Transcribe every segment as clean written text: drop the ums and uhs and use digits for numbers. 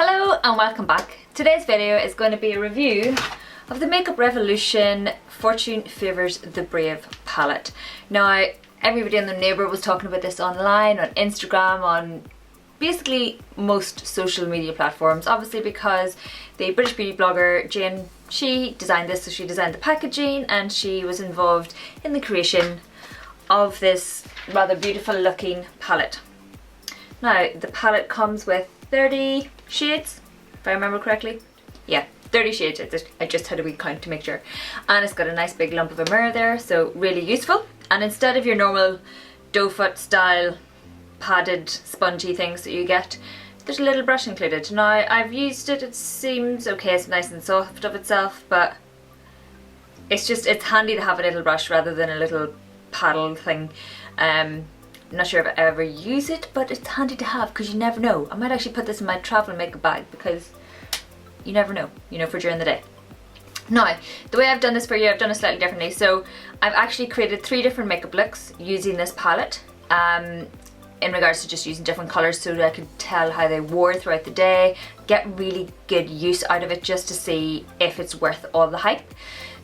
Hello and welcome back. Today's video is going to be a review of the Makeup Revolution Fortune Favours The Brave palette. Now, everybody and their neighbour was talking about this online, on Instagram, on basically most social media platforms, obviously because the British beauty blogger Jane, she designed this, so she designed the packaging and she was involved in the creation of this rather beautiful looking palette. Now, the palette comes with 30 shades, if I remember correctly. Yeah, 30 shades. I just had a wee count to make sure. And it's got a nice big lump of a mirror there, so really useful. And instead of your normal doe foot style padded spongy things that you get, there's a little brush included. Now, I've used it, it seems okay, it's nice and soft of itself, but it's handy to have a little brush rather than a little paddle thing. I'm not sure if I ever use it, but it's handy to have because you never know. I might actually put this in my travel makeup bag because you never know, you know, for during the day. Now, the way I've done this for you, I've done it slightly differently. So I've actually created 3 different makeup looks using this palette in regards to just using different colours so that I could tell how they wore throughout the day, get really good use out of it just to see if it's worth all the hype.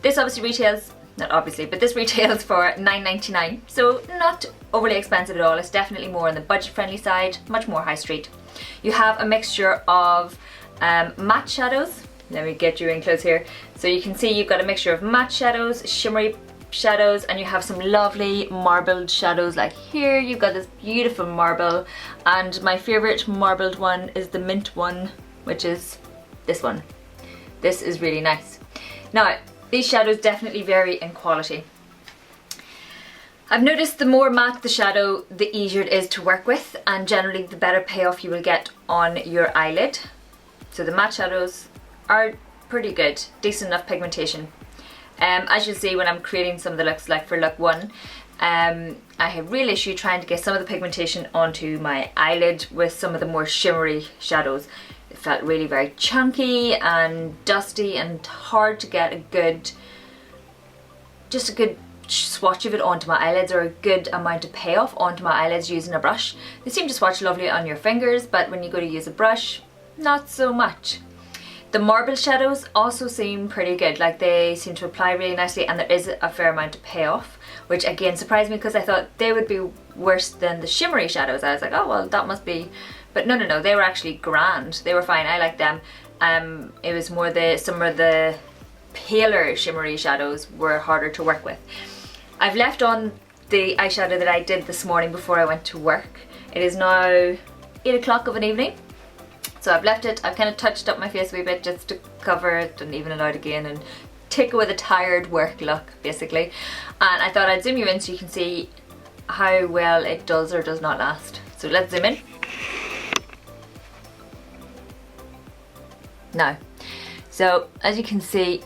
This obviously retails, not obviously, but this retails for £9.99, so not overly expensive at all. It's definitely more on the budget friendly side, much more high street. You have a mixture of matte shadows. Let me get you in close here. So you can see you've got a mixture of matte shadows, shimmery shadows, and you have some lovely marbled shadows. Like here you've got this beautiful marble, and my favourite marbled one is the mint one, which is this one. This is really nice. Now, these shadows definitely vary in quality. I've noticed the more matte the shadow, the easier it is to work with, and generally the better payoff you will get on your eyelid. So the matte shadows are pretty good, decent enough pigmentation. As you'll see when I'm creating some of the looks, like for look 1, I had real issue trying to get some of the pigmentation onto my eyelid with some of the more shimmery shadows. It felt really very chunky and dusty and hard to get a good swatch of it onto my eyelids, or a good amount of payoff onto my eyelids using a brush. They seem to swatch lovely on your fingers, but when you go to use a brush, not so much. The marble shadows also seem pretty good, like they seem to apply really nicely, and there is a fair amount of payoff, which again surprised me because I thought they would be worse than the shimmery shadows. I was like, oh well, that must be, but no, they were actually grand. They were fine, I liked them. It was more some of the paler shimmery shadows were harder to work with. I've left on the eyeshadow that I did this morning before I went to work. It is now 8 o'clock of an evening. So I've left it, I've kind of touched up my face a wee bit just to cover it and even it out again and take it with a tired work look, basically. And I thought I'd zoom you in so you can see how well it does or does not last. So let's zoom in. Now, so as you can see,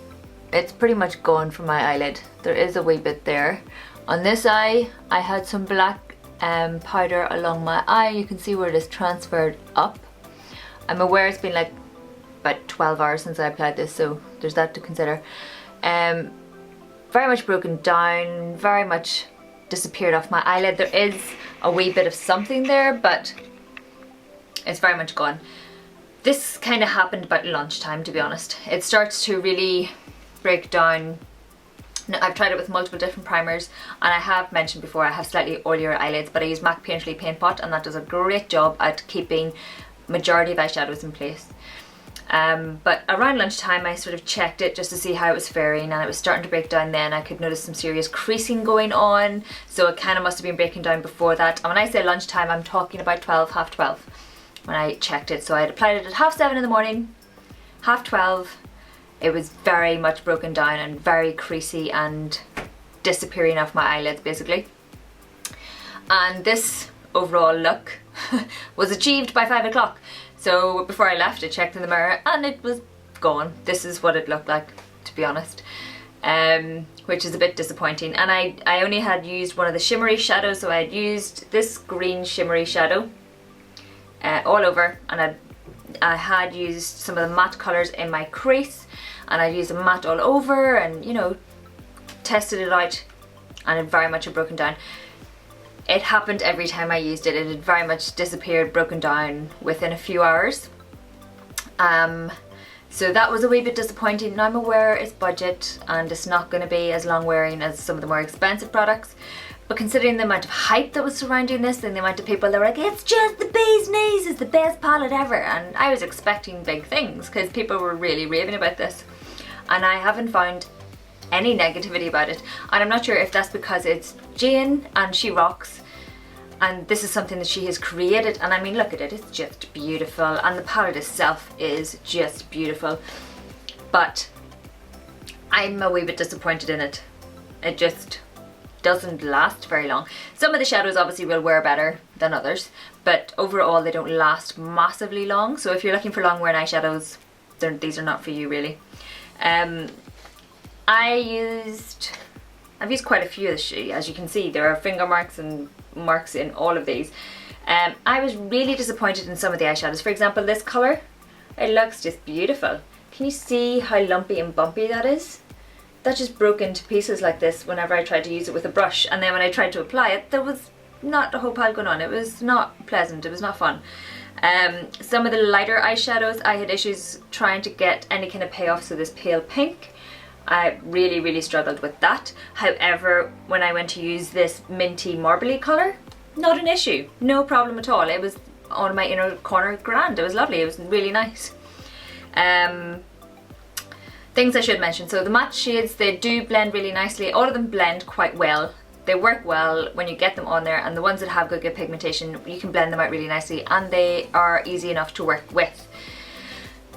it's pretty much gone from my eyelid. There is a wee bit there. On this eye, I had some black powder along my eye. You can see where it is transferred up. I'm aware it's been like about 12 hours since I applied this, so there's that to consider. Very much broken down, very much disappeared off my eyelid. There is a wee bit of something there, but it's very much gone. This kind of happened about lunchtime, to be honest. It starts to really break down. Now, I've tried it with multiple different primers, and I have mentioned before I have slightly oilier eyelids, but I use MAC Painterly Paint Pot, and that does a great job at keeping majority of eyeshadows in place. But around lunchtime I sort of checked it just to see how it was faring, and it was starting to break down then. I could notice some serious creasing going on, so it kind of must have been breaking down before that. And when I say lunchtime, I'm talking about 12, half 12 when I checked it. So I had applied it at 7:30 in the morning, 12:30. It was very much broken down and very creasy and disappearing off my eyelids basically. And this overall look was achieved by 5 o'clock. So before I left, I checked in the mirror and it was gone. This is what it looked like, to be honest, which is a bit disappointing. And I only had used one of the shimmery shadows, so I had used this green shimmery shadow all over, and I had used some of the matte colours in my crease, and I used a matte all over, and you know, tested it out, and it very much had broken down. It happened every time I used it. It had very much disappeared, broken down within a few hours. So that was a wee bit disappointing. Now I'm aware it's budget and it's not going to be as long wearing as some of the more expensive products, but considering the amount of hype that was surrounding this and the amount of people that were like, it's just the bee's knees, it's the best palette ever, and I was expecting big things because people were really raving about this, and I haven't found any negativity about it. And I'm not sure if that's because it's Jane and she rocks and this is something that she has created, and I mean, look at it, it's just beautiful, and the palette itself is just beautiful, but I'm a wee bit disappointed in it. It just doesn't last very long. Some of the shadows obviously will wear better than others, but overall they don't last massively long, so if you're looking for long wearing eyeshadows, these are not for you really. I've used quite a few of this, as you can see there are finger marks and marks in all of these. I was really disappointed in some of the eyeshadows. For example, this colour, it looks just beautiful. Can you see how lumpy and bumpy that is? That just broke into pieces like this whenever I tried to use it with a brush, and then when I tried to apply it, there was not a whole pile going on. It was not pleasant, it was not fun. Some of the lighter eyeshadows, I had issues trying to get any kind of payoff, so this pale pink, I really struggled with that. However, when I went to use this minty marbly colour, not an issue, no problem at all. It was on my inner corner, grand, it was lovely, it was really nice. Things I should mention, so the matte shades, they do blend really nicely. All of them blend quite well. They work well when you get them on there, and the ones that have good pigmentation, you can blend them out really nicely, and they are easy enough to work with.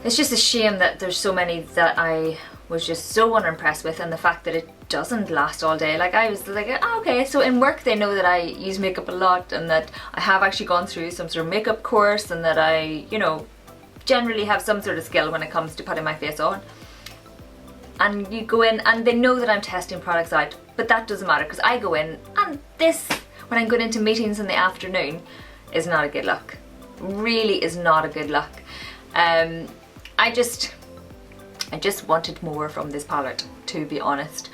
It's just a shame that there's so many that I was just so unimpressed with, and the fact that it doesn't last all day. Like, I was like, oh, okay, so in work they know that I use makeup a lot and that I have actually gone through some sort of makeup course and that I, you know, generally have some sort of skill when it comes to putting my face on. And you go in and they know that I'm testing products out, but that doesn't matter because I go in and this, when I'm going into meetings in the afternoon, is not a good look. Really is not a good look. I just wanted more from this palette, to be honest.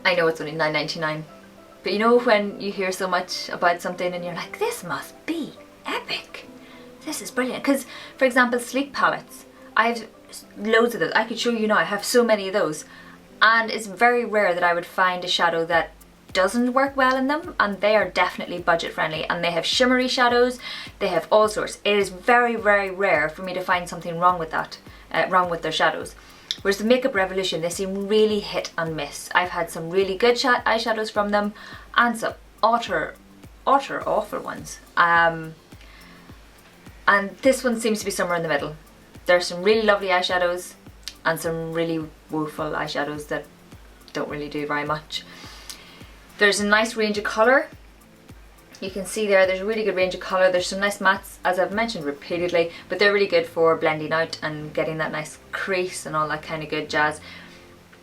I know it's only $9.99, but you know when you hear so much about something and you're like, this must be epic. This is brilliant. Because, for example, sleek palettes, I have loads of those. I could show you now, I have so many of those. And it's very rare that I would find a shadow that doesn't work well in them, and they are definitely budget friendly, and they have shimmery shadows, they have all sorts. It is very rare for me to find something wrong with that, wrong with their shadows. Whereas the Makeup Revolution, they seem really hit and miss. I've had some really good eyeshadows from them and some utter awful ones. And this one seems to be somewhere in the middle. There's some really lovely eyeshadows and some really woeful eyeshadows that don't really do very much. There's a nice range of colour. You can see there's a really good range of colour. There's some nice mattes, as I've mentioned repeatedly, but they're really good for blending out and getting that nice crease and all that kind of good jazz.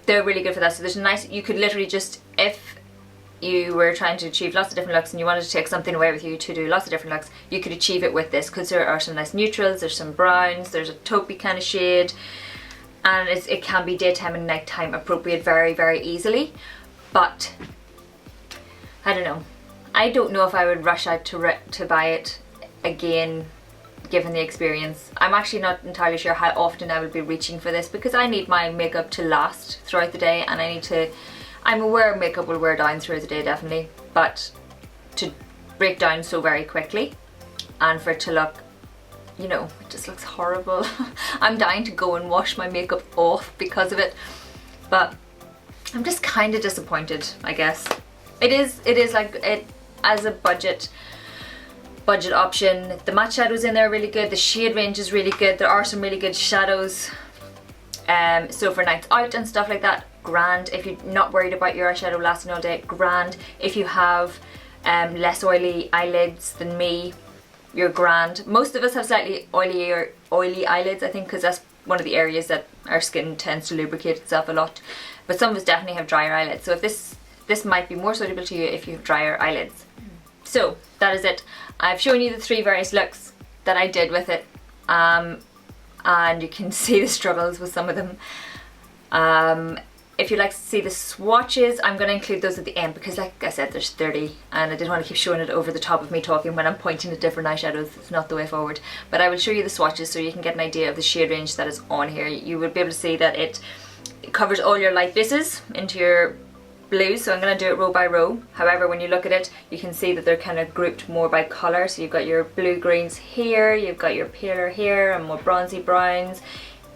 They're really good for that. So there's a nice, you could literally just, if you were trying to achieve lots of different looks and you wanted to take something away with you to do lots of different looks, you could achieve it with this, because there are some nice neutrals, there's some browns, there's a taupey kind of shade, and it can be daytime and nighttime appropriate very easily. But I don't know. I don't know if I would rush out to buy it again, given the experience. I'm actually not entirely sure how often I would be reaching for this, because I need my makeup to last throughout the day, and I'm aware makeup will wear down throughout the day, definitely, but to break down so very quickly and for it to look, you know, it just looks horrible. I'm dying to go and wash my makeup off because of it, but I'm just kind of disappointed, I guess. It is like it as a budget option. The matte shadows in there are really good. The shade range is really good. There are some really good shadows. So for nights out and stuff like that, grand. If you're not worried about your eyeshadow lasting all day, grand. If you have less oily eyelids than me, you're grand. Most of us have slightly oily eyelids, I think, because that's one of the areas that our skin tends to lubricate itself a lot. But some of us definitely have drier eyelids. So if this might be more suitable to you if you have drier eyelids. So that is it. I've shown you the 3 various looks that I did with it, and you can see the struggles with some of them. If you'd like to see the swatches, I'm going to include those at the end because like I said, there's 30 and I didn't want to keep showing it over the top of me talking when I'm pointing at different eyeshadows. It's not the way forward. But I will show you the swatches so you can get an idea of the shade range that is on here. You will be able to see that it covers all your light bases into your blues, so I'm going to do it row by row. However, when you look at it, you can see that they're kind of grouped more by colour. So you've got your blue greens here, you've got your paler here and more bronzy browns,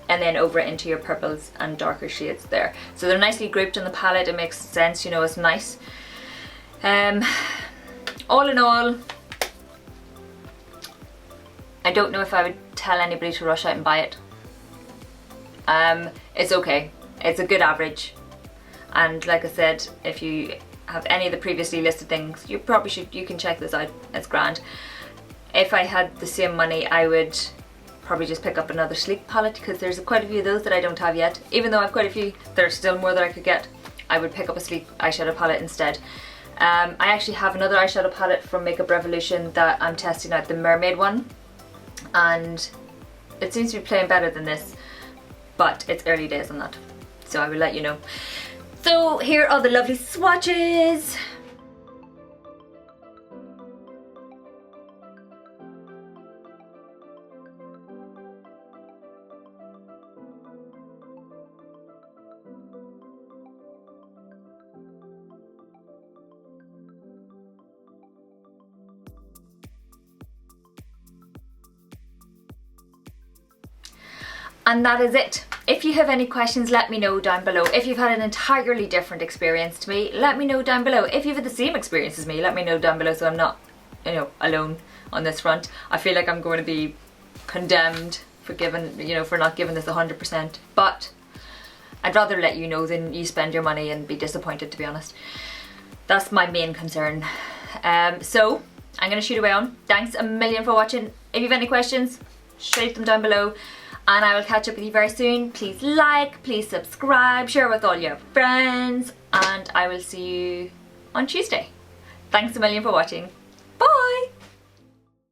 and then over into your purples and darker shades there. So they're nicely grouped in the palette. It makes sense, you know, it's nice. All in all, I don't know if I would tell anybody to rush out and buy it. It's okay. It's a good average. And like I said, if you have any of the previously listed things, you probably should, you can check this out. It's grand. If I had the same money, I would probably just pick up another sleek palette because there's quite a few of those that I don't have yet. Even though I've quite a few, there's still more that I could get. I would pick up a sleek eyeshadow palette instead. I actually have another eyeshadow palette from Makeup Revolution that I'm testing out, the mermaid one, and it seems to be playing better than this, but it's early days on that, so I will let you know. So here are the lovely swatches. And that is it. If you have any questions, let me know down below. If you've had an entirely different experience to me, let me know down below. If you've had the same experience as me, let me know down below so I'm not, you know, alone on this front. I feel like I'm going to be condemned for for not giving this 100%, but I'd rather let you know than you spend your money and be disappointed, to be honest. That's my main concern. So I'm going to shoot away on. Thanks a million for watching. If you have any questions, shout them down below. And I will catch up with you very soon. Please like, please subscribe, share with all your friends, and I will see you on Tuesday. Thanks a million for watching.